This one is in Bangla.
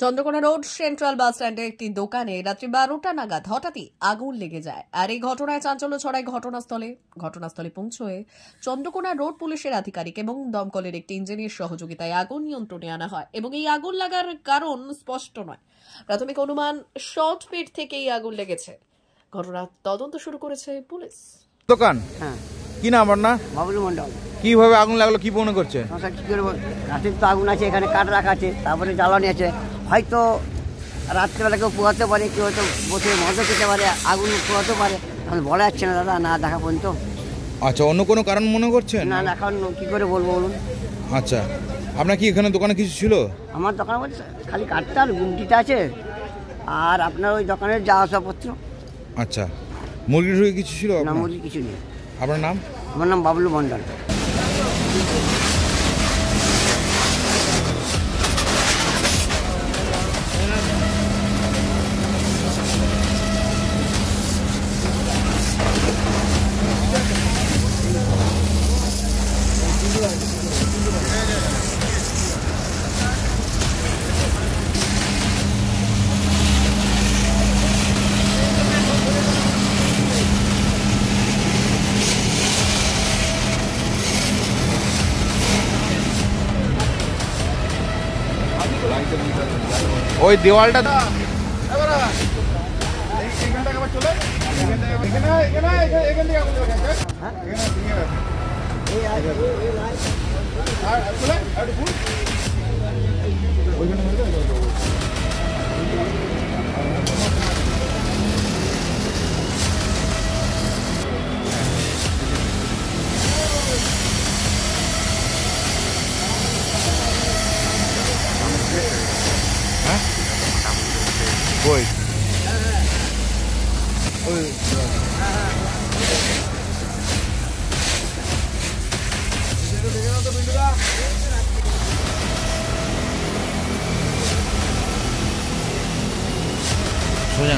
চন্দ্রকোনা রোড সেন্ট্রাল বাস স্ট্যান্ডে একটি দোকানে রাত্রি 12টা নাগাদ হঠাৎই আগুন লেগে যায়। আর এই ঘটনায় চাঞ্চল্য ছড়ায় ঘটনাস্থলে পৌঁছয়ে চন্দ্রকোনা রোড পুলিশের আধিকারিক এবং দমকলের একটি ইঞ্জিনের সহযোগিতায় আগুন নিয়ন্ত্রণে আনা হয় এবং এই আগুন লাগার কারণ স্পষ্ট নয়। প্রাথমিক অনুমান শর্ট ফিট থেকেই আগুন লেগেছে। ঘটনার তদন্ত শুরু করেছে পুলিশ। দোকান কি নাম আপনার? বাবলু মন্ডল। কিভাবে আগুন লাগলো কি মনে করছে? রাতের তো আগুন আছে, এখানে কাঠ রাখা আছে, তারপরে জ্বালানি আছে। হয়তো রাত্রেবেলা কেউ পোয়াতে পারে, কেউ হয়তো বসে মজা খেতে পারে, আগুন পোয়াতে পারে, আমি বলা যাচ্ছে না দাদা, না দেখা পর্যন্ত। আচ্ছা, অন্য কোনো কারণ মনে করছেন? না না, এখন কী করে বলবো বলুন। আচ্ছা, আপনার কি এখানে দোকানে কিছু ছিল? আমার দোকানে বলছে খালি কাঠটা আর গুমটিটা আছে, আর আপনার ওই দোকানের যা আসবাবপত্র। আচ্ছা, মুরগি টুরগি কিছু ছিল? না, মুরগি কিছু নেই। আপনার নাম? আমার নাম বাবলু মন্ডল। ওই দেওয়ালটা ওই সোজা